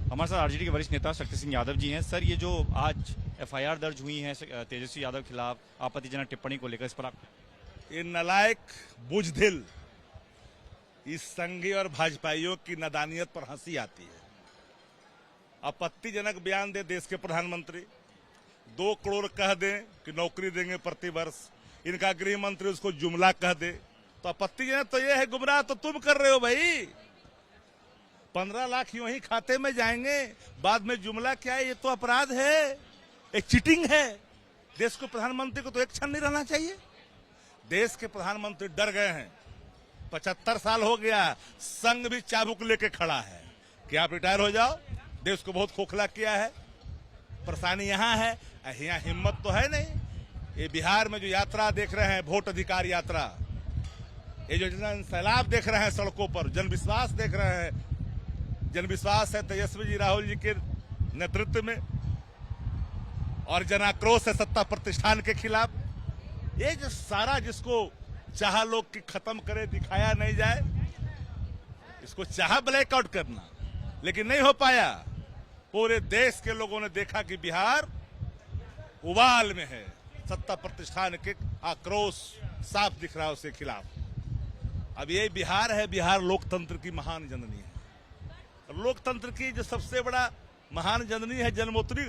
हमारे साथ आरजेडी के वरिष्ठ नेता शक्ति सिंह यादव जी हैं। सर, ये जो आज एफआईआर दर्ज हुई है तेजस्वी यादव के खिलाफ आपत्तिजनक टिप्पणी को लेकर, इस पर आप ये नलायक बुजदिल इस संघी और भाजपाइयों की नादानियत पर हंसी आती है। आपत्तिजनक बयान दे देश के प्रधानमंत्री, 2 करोड़ कह दें कि नौकरी देंगे प्रति वर्ष, इनका गृह मंत्री उसको जुमला कह दे, तो आपत्तिजनक तो ये है। गुमराह तो तुम कर रहे हो भाई। 15 लाख यूं ही खाते में जाएंगे, बाद में जुमला क्या है? ये तो अपराध है, एक चीटिंग है। देश को प्रधानमंत्री को तो एक क्षण नहीं रहना चाहिए। देश के प्रधानमंत्री डर गए हैं। 75 साल हो गया, संघ भी चाबुक लेके खड़ा है कि आप रिटायर हो जाओ। देश को बहुत खोखला किया है। परेशानी यहाँ है, यहाँ हिम्मत तो है नहीं। ये बिहार में जो यात्रा देख रहे हैं, वोट अधिकार यात्रा, ये जो सैलाब देख रहे हैं सड़कों पर, जनविश्वास देख रहे हैं, जनविश्वास है तेजस्वी जी राहुल जी के नेतृत्व में, और जनाक्रोश है सत्ता प्रतिष्ठान के खिलाफ। ये जो सारा जिसको चाह लोग की खत्म करे, दिखाया नहीं जाए, इसको चाह ब्लैकआउट करना, लेकिन नहीं हो पाया। पूरे देश के लोगों ने देखा कि बिहार उबाल में है। सत्ता प्रतिष्ठान के आक्रोश साफ दिख रहा है उसके खिलाफ। अब ये बिहार है, बिहार लोकतंत्र की महान जननी है। लोकतंत्र की जो सबसे बड़ा महान जननी है गंगोत्री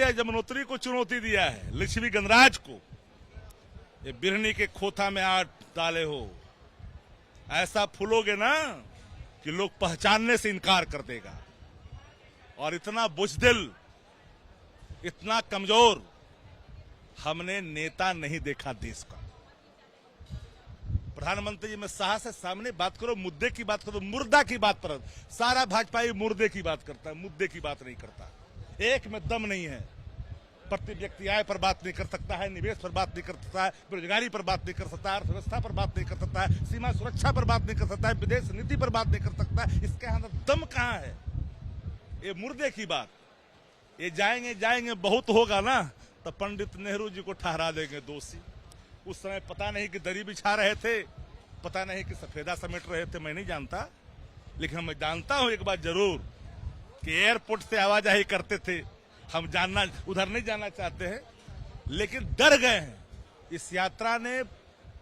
या जमुनोत्री को चुनौती दिया है, लक्ष्मी गणराज को। ये बिरहनी के खोथा में आट डाले हो, ऐसा फूलोगे ना कि लोग पहचानने से इनकार कर देगा। और इतना बुजदिल, इतना कमजोर हमने नेता नहीं देखा देश का। प्रधानमंत्री जी में साहस है, सामने बात करो, मुद्दे की बात करो, मुर्दा की बात पर। सारा भाजपाई मुर्दे की बात करता है, मुद्दे की बात नहीं करता। एक में दम नहीं है। प्रति व्यक्ति आय पर बात नहीं कर सकता है, निवेश पर बात नहीं कर सकता है, बेरोजगारी पर बात नहीं कर सकता है, अर्थव्यवस्था पर बात नहीं कर सकता है, सीमा सुरक्षा पर बात नहीं कर सकता है, विदेश नीति पर बात नहीं कर सकता है। इसके अंदर दम कहाँ है? ये मुर्दे की बात। ये जाएंगे बहुत होगा ना, तो पंडित नेहरू जी को ठहरा देंगे दोषी। उस समय पता नहीं कि दरी बिछा रहे थे, पता नहीं कि सफेदा समेट रहे थे, मैं नहीं जानता। लेकिन मैं जानता हूं एक बात जरूर, कि एयरपोर्ट से आवाजाही करते थे। हम जानना, उधर नहीं जाना चाहते हैं, लेकिन डर गए हैं। इस यात्रा ने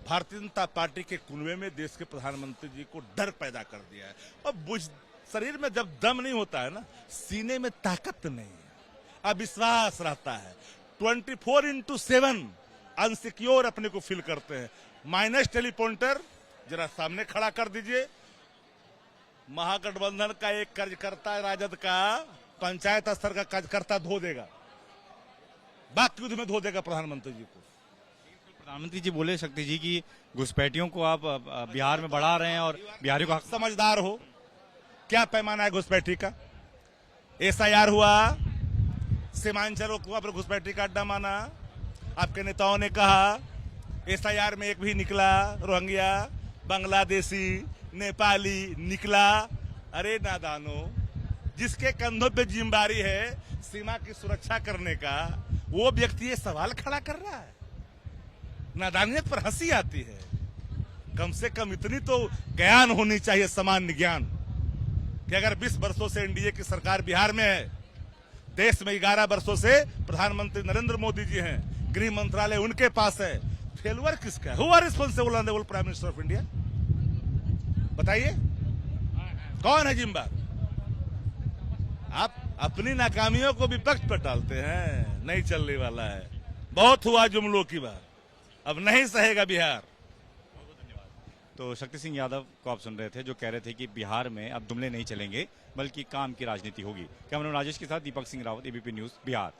भारतीय जनता पार्टी के कुनबे में देश के प्रधानमंत्री जी को डर पैदा कर दिया है। और शरीर में जब दम नहीं होता है ना, सीने में ताकत नहीं है, अविश्वास रहता है। 24/7 अनसिक्योर अपने को फील करते हैं। माइनस टेलीपॉइंटर जरा सामने खड़ा कर दीजिए। महागठबंधन का एक कार्यकर्ता राजद का पंचायत स्तर का कार्यकर्ता धो देगा, बात युद्ध में धो देगा प्रधानमंत्री जी को। प्रधानमंत्री जी बोले शक्ति जी की घुसपैठियों को आप बिहार में बढ़ा रहे हैं और बिहारियों को समझदार हो। क्या पैमाना है घुसपैठी का? एसआईआर हुआ, सीमांचल को घुसपैठी का अड्डा माना। आपके नेताओं ने कहा एसआईआर में एक भी निकला रोहिंग्या, बांग्लादेशी, नेपाली निकला। अरे नादानो, जिसके कंधों पे जिम्मेदारी है सीमा की सुरक्षा करने का, वो व्यक्ति ये सवाल खड़ा कर रहा है। नादानियत पर हंसी आती है। कम से कम इतनी तो ज्ञान होनी चाहिए, सामान्य ज्ञान, कि अगर 20 वर्षों से एनडीए की सरकार बिहार में है, देश में 11 वर्षों से प्रधानमंत्री नरेंद्र मोदी जी हैं, गृह मंत्रालय उनके पास है, फेलुअर किसका है? Who are responsible honourable prime minister of India? बताइए कौन है जिम्मेदार? आप अपनी नाकामियों को विपक्ष पर टालते हैं। नहीं चलने वाला है, बहुत हुआ जुमलों की बात, अब नहीं सहेगा बिहार। तो शक्ति सिंह यादव को आप सुन रहे थे, जो कह रहे थे कि बिहार में अब जुमले नहीं चलेंगे, बल्कि काम की राजनीति होगी। कैमरामैन राजेश के साथ दीपक सिंह रावत, एबीपी न्यूज, बिहार।